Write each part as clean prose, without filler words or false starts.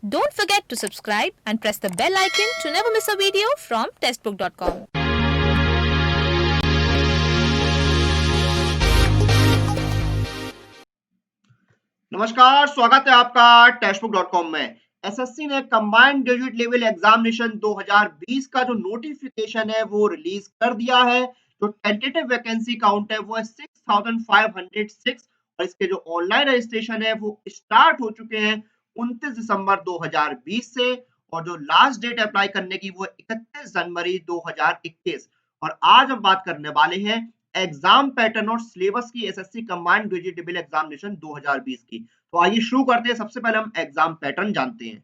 Don't forget to subscribe and press the bell icon to never miss a video from testbook.com. नमस्कार, स्वागत है आपका टेस्टबुक.com में। SSC ने कंबाइंड ग्रेजुएट लेवल एग्जामिनेशन 2020 का जो नोटिफिकेशन है वो रिलीज कर दिया है। जो टेंटेटिव वैकेंसी काउंट है वो है 6506 और इसके जो ऑनलाइन रजिस्ट्रेशन है वो स्टार्ट हो चुके हैं 29 दिसंबर 2020 से और जो लास्ट डेट अप्लाई करने की वो 31 जनवरी 2021। और आज हम बात करने वाले हैं एग्जाम पैटर्न और सिलेबस की SSC combined graduate level examination 2020 की। तो आइए शुरू करते हैं। सबसे पहले हम एग्जाम पैटर्न जानते हैं।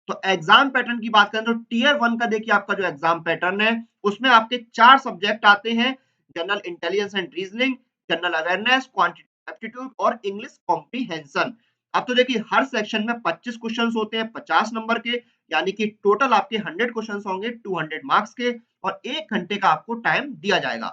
तो एग्जाम पैटर्न की बात करें तो टीयर 1 का देखिए आपका जो एग्जाम पैटर्न है उसमें आपके 4 सब्जेक्ट आते हैं। General intelligence and reasoning, general awareness, quantitative aptitude और इंग्लिश कॉम्प्रिहेंशन। अब तो देखिए हर सेक्शन में 25 क्वेश्चंस होते हैं 50 नंबर के, यानी कि टोटल आपके 100 क्वेश्चंस होंगे 200 मार्क्स के और 1 घंटे का आपको टाइम दिया जाएगा।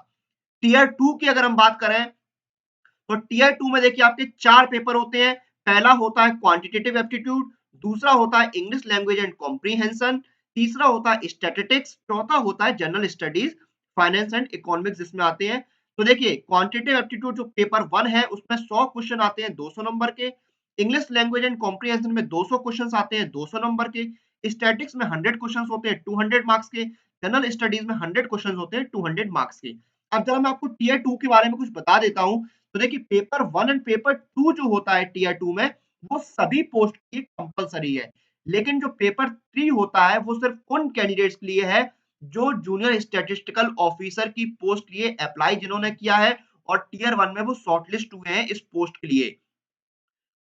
टीयर 2 की अगर हम बात करें तो टीयर 2 में देखिए आपके 4 पेपर होते हैं। पहला होता है क्वांटिटेटिव एप्टीट्यूड, दूसरा होता है इंग्लिश लैंग्वेज एंड कॉम्प्रिहेंशन, तीसरा होता है स्टैटिस्टिक्स, चौथा होता है general studies, finance and economics जिसमें आते हैं। तो देखिए क्वांटिटेटिव एप्टीट्यूड जो पेपर 1 है उसमें 100 क्वेश्चन आते हैं 200 नंबर के, इंग्लिश लैंग्वेज एंड कॉम्प्रिहेंशन में 200 क्वेश्चन आते हैं 200 नंबर के, स्टैटिस्टिक्स में 100 क्वेश्चन होते हैं 200 मार्क्स के, जनरल स्टडीज में 100 क्वेश्चन होते हैं 200 मार्क्स के। अब जरा मैं आपको टीयर 2 के बारे में कुछ बता देता हूं। तो देखिए पेपर 1 एंड पेपर 2 जो होता है टीयर 2 में वो सभी पोस्ट के लिए कंपलसरी है, लेकिन जो पेपर 3 होता है वो सिर्फ उन कैंडिडेट्स के लिए है जो जूनियर स्टैटिस्टिकल ऑफिसर की पोस्ट के लिए अप्लाई जिन्होंने किया है और टीयर 1 में वो शॉर्टलिस्ट हुए हैं इस पोस्ट के लिए।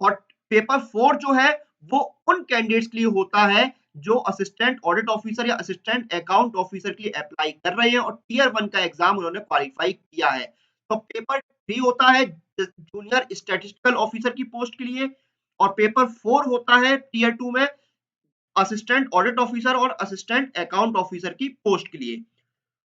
और पेपर 4 जो है वो उन कैंडिडेट्स के लिए होता है जो असिस्टेंट ऑडिट ऑफिसर या असिस्टेंट अकाउंट ऑफिसर के लिए अप्लाई कर रहे हैं और टीयर 1 का एग्जाम उन्होंने क्वालिफाई किया है। तो पेपर 3 होता है जूनियर स्टैटिस्टिकल ऑफिसर की पोस्ट के लिए और पेपर 4 होता है टीयर 2 में असिस्टेंट ऑडिट ऑफिसर और असिस्टेंट अकाउंट ऑफिसर की पोस्ट के लिए।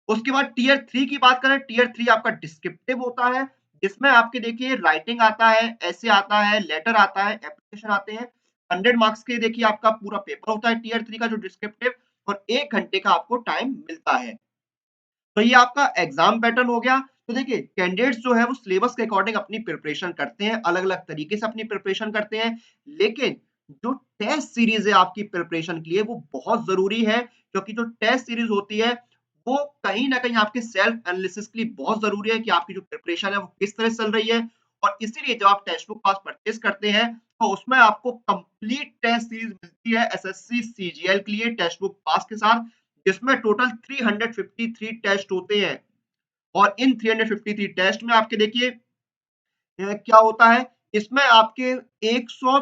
उसके बाद टीयर 3 की बात करें, टीयर 3 आपका डिस्क्रिप्टिव होता है जिसमें आपके देखिए राइटिंग आता है, ऐसे आता है, लेटर आता है, एप्लीकेशन आते हैं। 100 मार्क्स के देखिए आपका पूरा पेपर होता है टीयर 3 का जो डिस्क्रिप्टिव और 1 घंटे का आपको टाइम मिलता है। तो ये आपका एग्जाम पैटर्न हो गया। तो देखिए कैंडिडेट्स जो है वो सिलेबस के अकॉर्डिंग अपनी प्रिपरेशन करते हैं, अलग-अलग तरीके से अपनी प्रिपरेशन करते हैं, लेकिन जो टेस्ट सीरीज है आपकी प्रिपरेशन के लिए वो बहुत जरूरी है, क्योंकि जो टेस्ट सीरीज होती है वो कहीं ना कहीं आपके सेल्फ एनालिसिस के लिए बहुत जरूरी है कि आपकी जो प्रिपरेशन है वो किस तरह से चल रही है। और इसीलिए जब आप टेक्स्ट बुक पास परचेज करते हैं तो उसमें आपको कंप्लीट टेस्ट सीरीज मिलती है एसएससी सीजीएल के लिए टेक्स्ट बुक पास के साथ, जिसमें टोटल 353 टेस्ट होते हैं। और इन 353 टेस्ट में आपके देखिए क्या होता है, इसमें आपके 100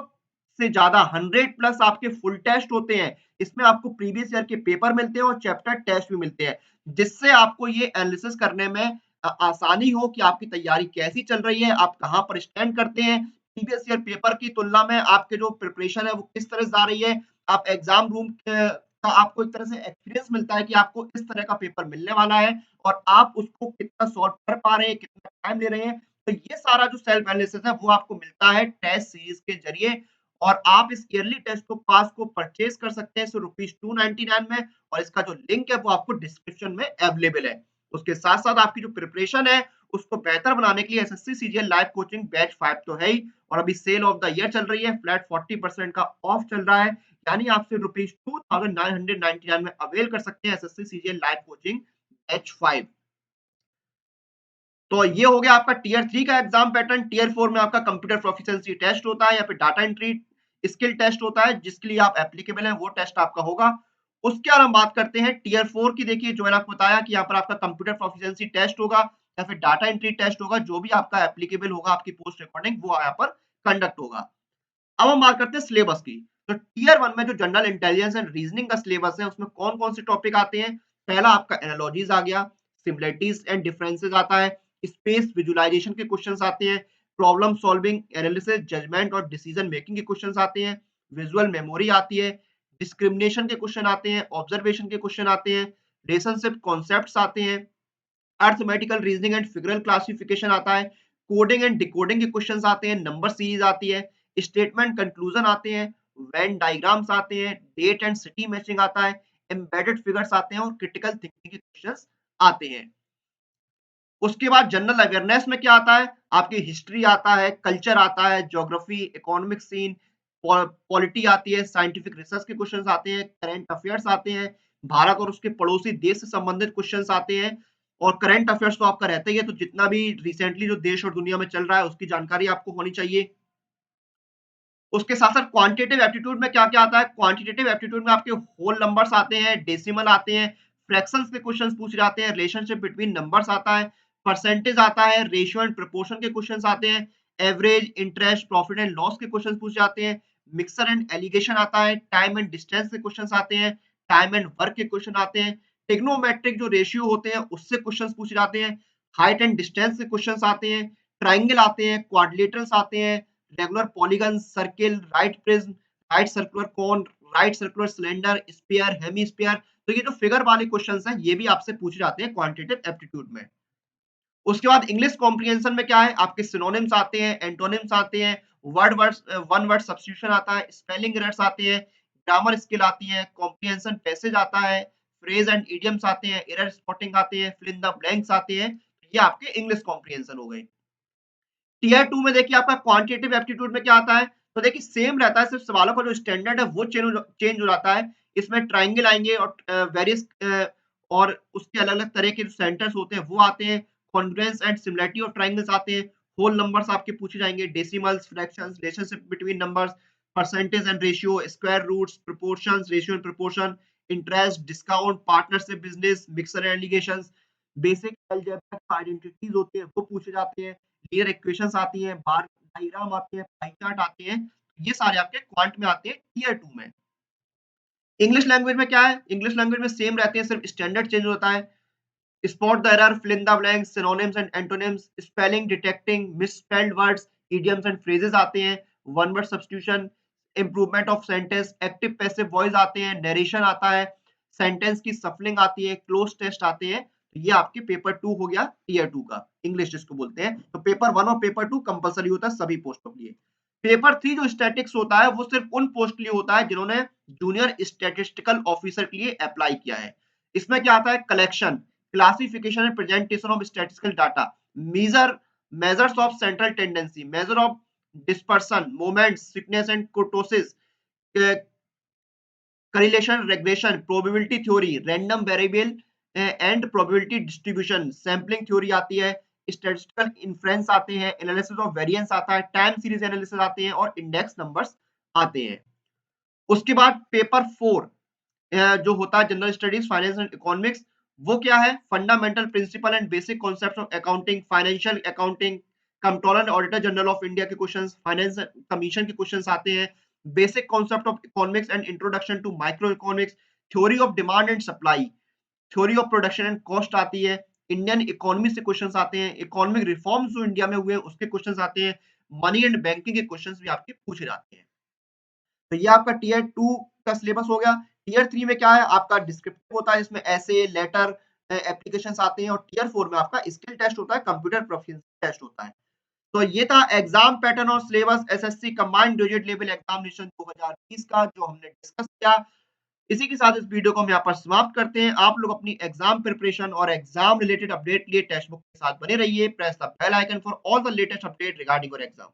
से ज्यादा 100 प्लस आपके फुल टेस्ट होते हैं। इसमें आपको प्रीवियस ईयर के पेपर मिलते हैं और चैप्टर टेस्ट भी मिलते हैं, जिससे आपको ये एनालिसिस करने में आसानी हो कि आपकी तैयारी कैसी चल रही है, आप कहां पर स्टैंड करते हैं। प्रीवियस ईयर पेपर की तुलना में आपके जो प्रिपरेशन है वो किस तरह से जा रही है। आप एग्जाम रूम का आपको एक तरह से एक्सपीरियंस मिलता है कि आपको इस तरह का पेपर मिलने वाला है और आप उसको कितना सॉल्व कर पा रहे हैं, कितना टाइम ले रहे हैं। तो ये सारा जो सेल्फ एनालिसिस है वो आपको मिलता है टेस्ट सीरीज के जरिए और आप इस ईयरली टेस्ट बुक पास को परचेज कर सकते हैं सिर्फ ₹299 में और इसका जो लिंक है वो आपको डिस्क्रिप्शन में अवेलेबल है। उसके साथ साथ आपकी जो प्रिपरेशन है उसको बेहतर बनाने के लिए SSC CGL live coaching batch 5 तो है ही और अभी सेल ऑफ द ईयर चल रही है, फ्लैट 40% का ऑफ चल रहा है, यानी आप सिर्फ ₹2999 में अवेल कर सकते हैं SSC CGL live coaching batch 5। तो ये हो गया आपका टीयर 3 का एग्जाम पैटर्न। टीयर 4 में आपका कंप्यूटर प्रोफिशिएंसी टेस्ट होता है या फिर डाटा एंट्री स्किल टेस्ट होता है, जिसके लिए आप एप्लीकेबल हैं, वो टेस्ट आपका होगा। उसके बाद हम बात करते हैं टीयर 4 की। देखिए जो मैंने आपको बताया कि यहाँ पर आपका कंप्यूटर प्रोफिशिएंसी टेस्ट होगा या फिर डाटा एंट्री टेस्ट होगा, जो भी आपका एप्लीकेबल होगा आपकी पोस्ट अकॉर्डिंग वो यहाँ पर कंडक्ट होगा। अब हम बात करते हैं सिलेबस की। तो टीयर 1 में जो जनरल इंटेलिजेंस एंड रीजनिंग का सिलेबस है उसमें कौन-कौन से टॉपिक आते हैं। पहला आपका एनालॉजीज आ गया, सिमिलरिटीज एंड डिफरेंसेस आता है, स्पेस विजुअलाइजेशन के क्वेश्चंस आते हैं, प्रॉब्लम सॉल्विंग, एनालिसिस, जजमेंट और डिसीजन मेकिंग के क्वेश्चंस आते हैं, विजुअल मेमोरी आती है, डिस्क्रिमिनेशन के क्वेश्चन आते हैं, ऑब्जर्वेशन के क्वेश्चन आते हैं, रिलेशनशिप कॉन्सेप्ट्स आते हैं, arithmetical reasoning and figural classification आता है, कोडिंग एंड डिकोडिंग के क्वेश्चंस आते हैं, नंबर सीरीज आती है, स्टेटमेंट कंक्लूजन आते हैं, वेन डायग्राम्स आते हैं, डेट एंड सिटी मैचिंग आता है, एम्बेडेड फिगर्स आते हैं और क्रिटिकल थिंकिंग के क्वेश्चंस आते हैं। उसके बाद जनरल अवेयरनेस में क्या आता है, आपकी हिस्ट्री आता है, कल्चर आता है, ज्योग्राफी, इकोनॉमिक सीन, पॉलिटी आती है, साइंटिफिक रिसर्च के क्वेश्चंस आते हैं, करंट अफेयर्स आते हैं, भारत और उसके पड़ोसी देश से संबंधित क्वेश्चंस आते हैं और करंट अफेयर्स तो आपका रहता ही है, तो जितना भी रिसेंटली जो देश और दुनिया में चल रहा है उसकी जानकारी आपको होनी चाहिए। उसके साथ-साथ क्वांटिटेटिव एप्टीट्यूड में क्या-क्या आता है, क्वांटिटेटिव एप्टीट्यूड में आपके होल नंबर्स आते हैं, डेसिमल आते हैं, फ्रैक्शंस के क्वेश्चंस पूछे जाते हैं, रिलेशनशिप बिटवीन नंबर्स आता है, परसेंटेज आता है, रेशियो एंड प्रोपोर्शन के क्वेश्चंस आते हैं, average, interest, profit and loss के क्वेश्चंस पूछे जाते हैं, मिक्सर एंड एलिगेशन आता है, टाइम एंड डिस्टेंस के क्वेश्चंस आते हैं, टाइम एंड वर्क के क्वेश्चन आते हैं, ट्रिग्नोमेट्रिक जो रेशियो होते हैं उससे क्वेश्चंस पूछे जाते हैं, हाइट एंड डिस्टेंस के क्वेश्चंस आते हैं, ट्रायंगल आते हैं, क्वाड्रिलेटरल्स आते हैं, regular polygon, circle, right prism, right circular cone, right circular cylinder, sphere, hemisphere, तो ये जो फिगर वाले क्वेश्चंस हैं ये भी आपसे पूछे जाते हैं क्वांटिटेटिव एप्टीट्यूड में। उसके बाद इंग्लिश कॉम्प्रिहेंशन में क्या है, आपके सिनोनिम्स आते हैं, एंटोनिम्स आते हैं, वन वर्ड सब्स्टिट्यूशन आता है, स्पेलिंग एरर्स आते हैं, ग्रामर स्किल आती है, कॉम्प्रिहेंशन पैसेज आता है, फ्रेज एंड इडियम्स आते हैं, एरर स्पॉटिंग आते हैं, फिल इन द ब्लैंक्स आते हैं। ये आपके इंग्लिश कॉम्प्रिहेंशन हो गए। टीयर 2 में देखिए आपका क्वांटिटेटिव एप्टीट्यूड में क्या आता है, तो देखिए सेम रहता है, सिर्फ सवालों का जो स्टैंडर्ड है वो चेंज हो जाता है। इसमें ट्रायंगल आएंगे और वेरियस और उसके अलग-अलग तरह के जो सेंटर्स होते हैं वो आते हैं, congruence and similarity of triangles आते हैं, होल नंबर्स आपके पूछे जाएंगे, decimals, fractions, relationship between numbers, percentage and ratio, square roots, proportions, ratio and proportion, interest, discount, partnership business, mixture alligations, basic algebraic identities होते हैं वो पूछे जाते हैं, क्लियर इक्वेशंस आती हैं, बार डायग्राम आते हैं, पाई चार्ट आते हैं, ये सारे आपके क्वांट में आते हैं टियर 2 में। इंग्लिश लैंग्वेज में क्या है, इंग्लिश लैंग्वेज में सेम रहते हैं, सिर्फ स्टैंडर्ड चेंज होता है। Spot the error, fill in the blanks, synonyms and antonyms, spelling, detecting misspelled words, idioms and phrases आते हैं, one word substitution, improvement of sentence, active passive voice आते हैं, नरेशन आता है, सेंटेंस की सफलिंग आती है, क्लोज टेस्ट आते हैं। तो ये आपके पेपर 2 हो गया टियर 2 का, इंग्लिश जिसको बोलते हैं। तो पेपर 1 और पेपर 2 कंपलसरी होता है सभी पोस्टों के लिए। पेपर 3 जो स्टैटिक्स होता है वो सिर्फ उन पोस्ट के लिए होता है जिन्होंने जूनियर स्टैटिस्टिकल ऑफिसर के लिए अप्लाई किया है। इसमें क्या आता है, collection, classification and presentation of statistical data, measures of central tendency, measure of dispersion, moments, sickness and कुर्टोसिस, correlation regression, probability theory, random variable and probability distribution, sampling theory आती है, statistical inference आते हैं, analysis of variance आता है, time series analysis आते हैं और index numbers आते हैं। उसके बाद पेपर 4 जो होता है general studies, finance and economics, वो क्या है, fundamental principle and basic concepts of accounting, financial accounting, controller and auditor general of India के क्वेश्चंस, फाइनेंस कमीशन के क्वेश्चंस आते हैं, basic concept of economics and introduction to micro economics, theory of demand and supply, theory of production and cost आती है, Indian economy से questions आते हैं, economic reforms जो इंडिया में हुए उसके क्वेश्चंस आते हैं, मनी एंड बैंकिंग के क्वेश्चंस भी आपके पूछे जाते हैं। तो ये आपका टियर 2 का सिलेबस हो गया। टियर 3 में क्या है, आपका डिस्क्रिप्टिव होता है, इसमें ऐसे, लेटर, एप्लीकेशंस आते हैं और टियर 4 में आपका स्किल टेस्ट होता है, कंप्यूटर प्रोफिशिएंसी टेस्ट होता है। तो ये था एग्जाम पैटर्न और syllabus SSC combined graduate level examination 2020 का जो हमने डिस्कस किया। इसी के साथ इस वीडियो को हम यहाँ पर समाप्त करते हैं। आप लोग अपनी एग्जाम प्रिपरेशन और एग्जाम रिलेटेड अपडेट के लिए टेक्स्ट बुक के साथ बने रहिए। Press the bell icon for all the latest update regarding your exam.